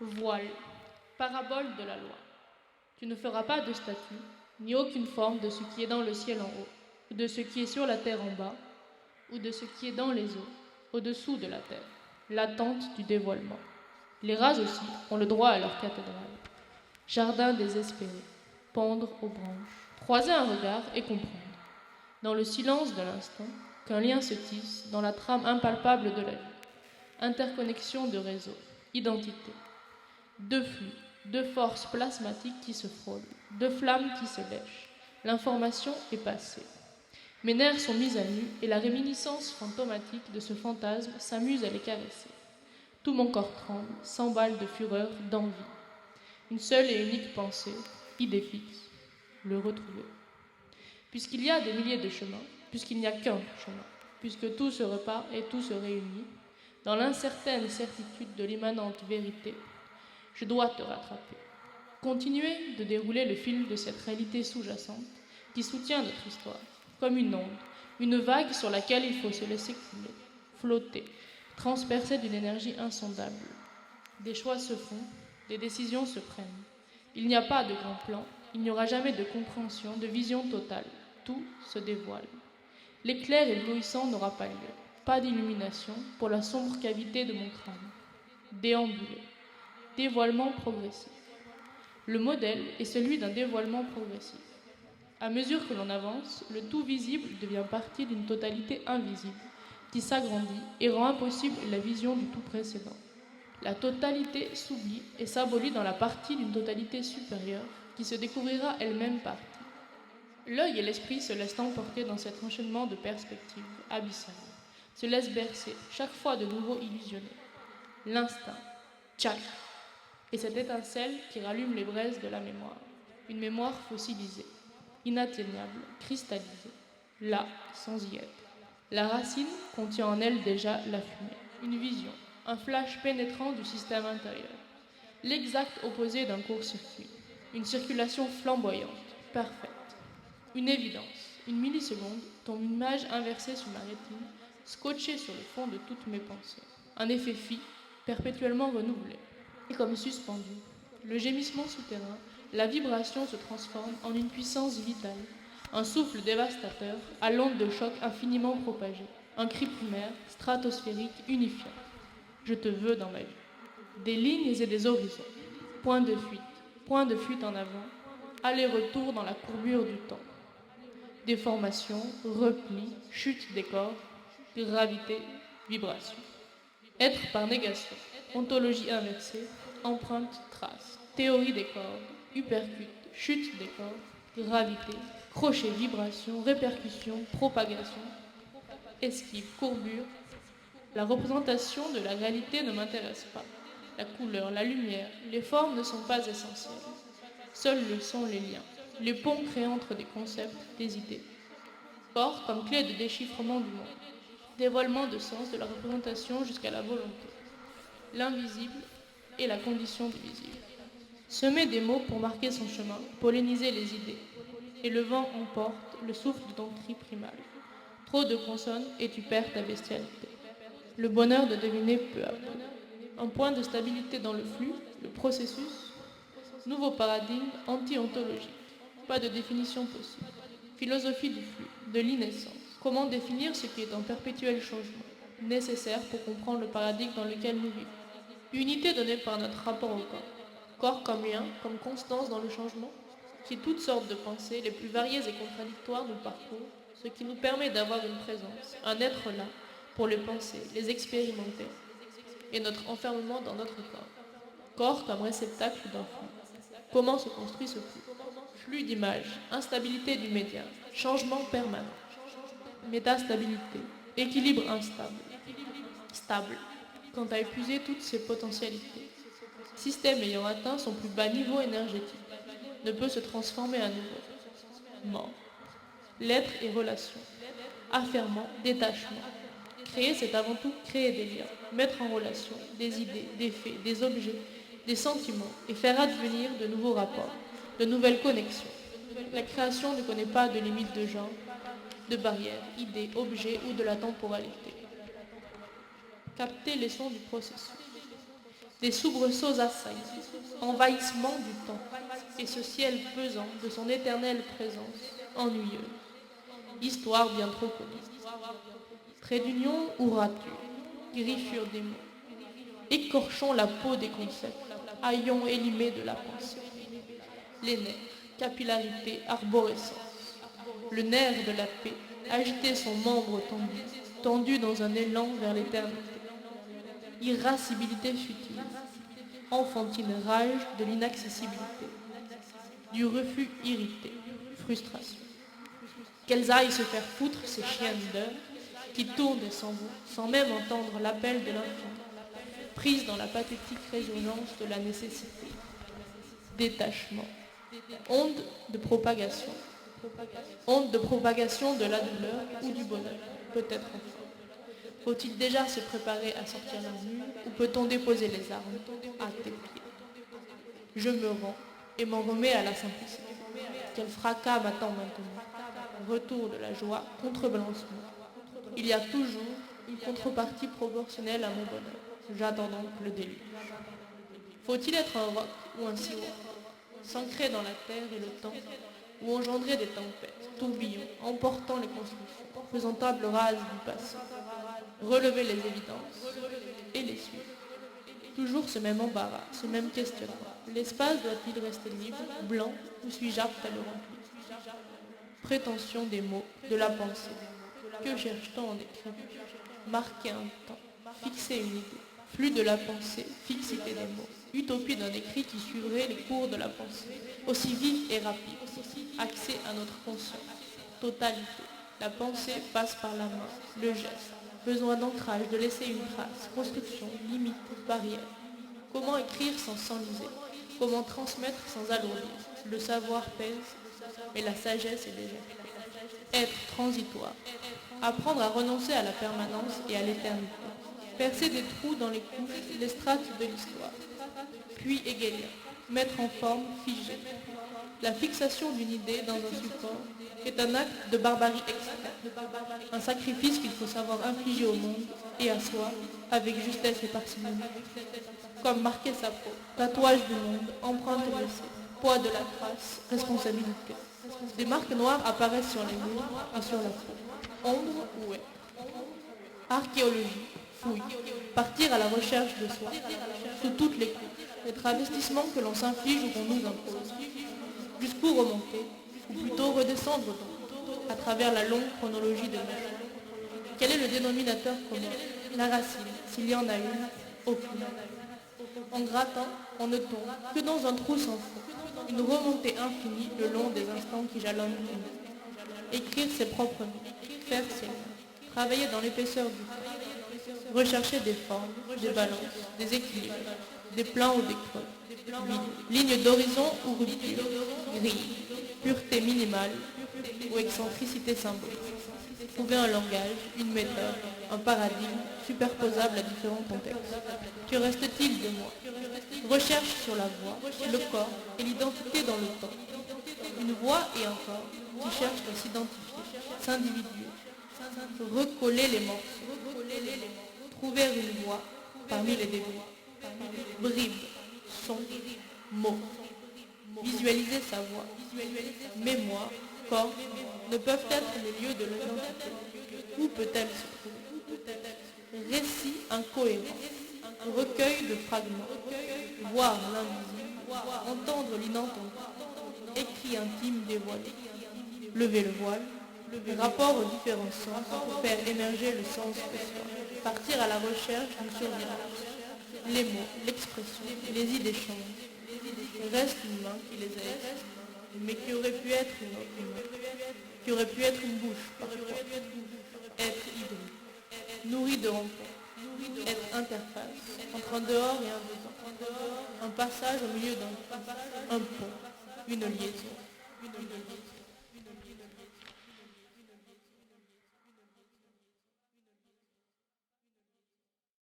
Voile, parabole de la loi. Tu ne feras pas de statue, ni aucune forme de ce qui est dans le ciel en haut, ou de ce qui est sur la terre en bas, ou de ce qui est dans les eaux, au-dessous de la terre. L'attente du dévoilement. Les races aussi ont le droit à leur cathédrale. Jardin désespéré, pendre aux branches, croiser un regard et comprendre, dans le silence de l'instant, qu'un lien se tisse dans la trame impalpable de la vie. Interconnexion de réseaux, identité. Deux flux, deux forces plasmatiques qui se frôlent, deux flammes qui se lèchent. L'information est passée. Mes nerfs sont mis à nu et la réminiscence fantomatique de ce fantasme s'amuse à les caresser. Tout mon corps tremble, s'emballe de fureur, d'envie. Une seule et unique pensée, idée fixe, le retrouver. Puisqu'il y a des milliers de chemins, puisqu'il n'y a qu'un chemin, puisque tout se repart et tout se réunit, dans l'incertaine certitude de l'immanente vérité, je dois te rattraper. Continuer de dérouler le fil de cette réalité sous-jacente qui soutient notre histoire, comme une onde, une vague sur laquelle il faut se laisser couler, flotter, transpercée d'une énergie insondable. Des choix se font, des décisions se prennent. Il n'y a pas de grand plan, il n'y aura jamais de compréhension, de vision totale. Tout se dévoile. L'éclair éblouissant n'aura pas lieu. Pas d'illumination pour la sombre cavité de mon crâne. Déambuler. Dévoilement progressif. Le modèle est celui d'un dévoilement progressif. À mesure que l'on avance, le tout visible devient partie d'une totalité invisible, qui s'agrandit et rend impossible la vision du tout précédent. La totalité s'oublie et s'abolit dans la partie d'une totalité supérieure, qui se découvrira elle-même partie. L'œil et l'esprit se laissent emporter dans cet enchaînement de perspectives abyssales, se laissent bercer, chaque fois de nouveau illusionnés. L'instinct, tchac, et cette étincelle qui rallume les braises de la mémoire. Une mémoire fossilisée, inatteignable, cristallisée, là, sans y être. La racine contient en elle déjà la fumée, une vision, un flash pénétrant du système intérieur. L'exact opposé d'un court-circuit, une circulation flamboyante, parfaite. Une évidence, une milliseconde, tombe une image inversée sur ma rétine, scotchée sur le fond de toutes mes pensées. Un effet fi, perpétuellement renouvelé. Et comme suspendu, le gémissement souterrain, la vibration se transforme en une puissance vitale, un souffle dévastateur à l'onde de choc infiniment propagée, un cri primaire, stratosphérique, unifiant. Je te veux dans ma vie. Des lignes et des horizons, point de fuite en avant, aller-retour dans la courbure du temps. Déformation, repli, chute des corps, gravité, vibration. Être par négation, ontologie inversée, empreinte, trace, théorie des corps, hypercute, chute des corps, gravité, crochet, vibration, répercussion, propagation, esquive, courbure. La représentation de la réalité ne m'intéresse pas. La couleur, la lumière, les formes ne sont pas essentielles. Seuls le sont les liens, les ponts créés entre des concepts, des idées. Corps comme clé de déchiffrement du monde, dévoilement de sens de la représentation jusqu'à la volonté. L'invisible est la condition du visible. Semer des mots pour marquer son chemin, polliniser les idées. Et le vent emporte le souffle de ton cri primal. Trop de consonnes et tu perds ta bestialité. Le bonheur de deviner peu à peu. Un point de stabilité dans le flux, le processus. Nouveau paradigme anti-ontologique. Pas de définition possible. Philosophie du flux, de l'innocence. Comment définir ce qui est en perpétuel changement, nécessaire pour comprendre le paradigme dans lequel nous vivons. Unité donnée par notre rapport au corps. Corps comme lien, comme constance dans le changement, qui toutes sortes de pensées, les plus variées et contradictoires nous parcourent, ce qui nous permet d'avoir une présence, un être là, pour les penser, les expérimenter, et notre enfermement dans notre corps. Corps comme réceptacle d'un flux. Comment se construit ce flux? Flux d'images, instabilité du média, changement permanent. Métastabilité, équilibre instable. Stable, quant à épuiser toutes ses potentialités. Système ayant atteint son plus bas niveau énergétique, ne peut se transformer à nouveau. Mort. L'être et relation. Affairement, détachement. Créer, c'est avant tout créer des liens, mettre en relation des idées, des faits, des objets, des sentiments et faire advenir de nouveaux rapports, de nouvelles connexions. La création ne connaît pas de limites de genre, de barrières, idées, objets ou de la temporalité. Capter les sons du processus. Des soubresauts assaillants, envahissement du temps, et ce ciel pesant de son éternelle présence, ennuyeuse. Histoire bien trop connue. Trait d'union ou rature, griffure des mots. Écorchons la peau des concepts, haillons élimés de la pensée. Les nerfs, capillarité, arborescence. Le nerf de la paix agitait son membre tendu, tendu dans un élan vers l'éternité. Irascibilité futile, enfantine rage de l'inaccessibilité, du refus irrité, frustration. Qu'elles aillent se faire foutre ces chiennes d'heure qui tournent et s'en vont sans même entendre l'appel de l'infini, prises dans la pathétique résonance de la nécessité. Détachement, onde de propagation, onde de propagation de la douleur ou du bonheur, peut-être enfin. Faut-il déjà se préparer à sortir l'armure ou peut-on déposer les armes à tes pieds? Je me rends et m'en remets à la simplicité. Quel fracas m'attend maintenant? Retour de la joie, contrebalancement. Il y a toujours une contrepartie proportionnelle à mon bonheur. J'attends donc le délire. Faut-il être un roc ou un sirois, s'ancrer dans la terre et le temps, ou engendrer des tempêtes, tourbillons, emportant les constructions, faisant table rase du passé, relever les évidences et les suivre? Toujours ce même embarras, ce même questionnement. L'espace doit-il rester libre, blanc, ou suis-je apte à le remplir? Prétention des mots, de la pensée. Que cherche-t-on en écriture? Marquer un temps, fixer une idée. Flux de la pensée, fixité des mots. Utopie d'un écrit qui suivrait les cours de la pensée. Aussi vif et rapide, accès à notre conscience. Totalité. La pensée passe par la main, le geste. Besoin d'ancrage, de laisser une trace. Construction, limite, barrière. Comment écrire sans s'enliser? Comment transmettre sans alourdir? Le savoir pèse, mais la sagesse est légère. Être transitoire. Apprendre à renoncer à la permanence et à l'éternité. Percer des trous dans les couches, les strates de l'histoire. Puis égayer. Mettre en forme, figer. La fixation d'une idée dans un support est un acte de barbarie extrême. Un sacrifice qu'il faut savoir infliger au monde et à soi avec justesse et parcimonie. Comme marquer sa peau, tatouage du monde, empreinte blessée, poids de la trace, responsabilité. Des marques noires apparaissent sur les murs et sur la peau. Ombre ou être. Archéologie, fouille, partir à la recherche de soi, sous toutes les couches, les travestissements que l'on s'inflige ou qu'on nous impose. Jusqu'où remonter, ou plutôt redescendre donc, à travers la longue chronologie de l'âge. Quel est le dénominateur commun? La racine, s'il y en a une, aucune. En grattant, on ne tombe que dans un trou sans fond, une remontée infinie le long des instants qui jalonnent tout. Écrire ses propres mots, faire ses mots, travailler dans l'épaisseur du temps, rechercher des formes, des balances, des équilibres, des plans ou des creux, lignes d'horizon ou rupture, grille, pureté minimale ou excentricité symbolique. Trouver un langage, une méthode, un paradigme superposable à différents contextes. Que reste-t-il de moi? Recherche sur la voix, le corps et l'identité dans le temps. Une voix et un corps qui cherchent à s'identifier, s'individuer, recoller les morceaux, trouver une voix parmi les débris. Bribes, sons, mots. Visualiser sa voix, mémoire, corps ne peuvent être les lieux de l'identité. Où peut-elle se trouver? Récit incohérent, recueil de fragments, voir l'invisible, entendre l'inentendu, écrit intime dévoilé, lever le voile, rapport aux différents sens pour faire émerger le sens de soi, partir à la recherche du survirage. Les mots, l'expression, les idées changent. Reste l'humain qui les a écrits, mais qui aurait pu être une autre humain, qui aurait pu être une bouche parfois, être hybride, nourri de rencontres, être interface entre un dehors et un dedans, un passage au milieu d'un pont, une liaison.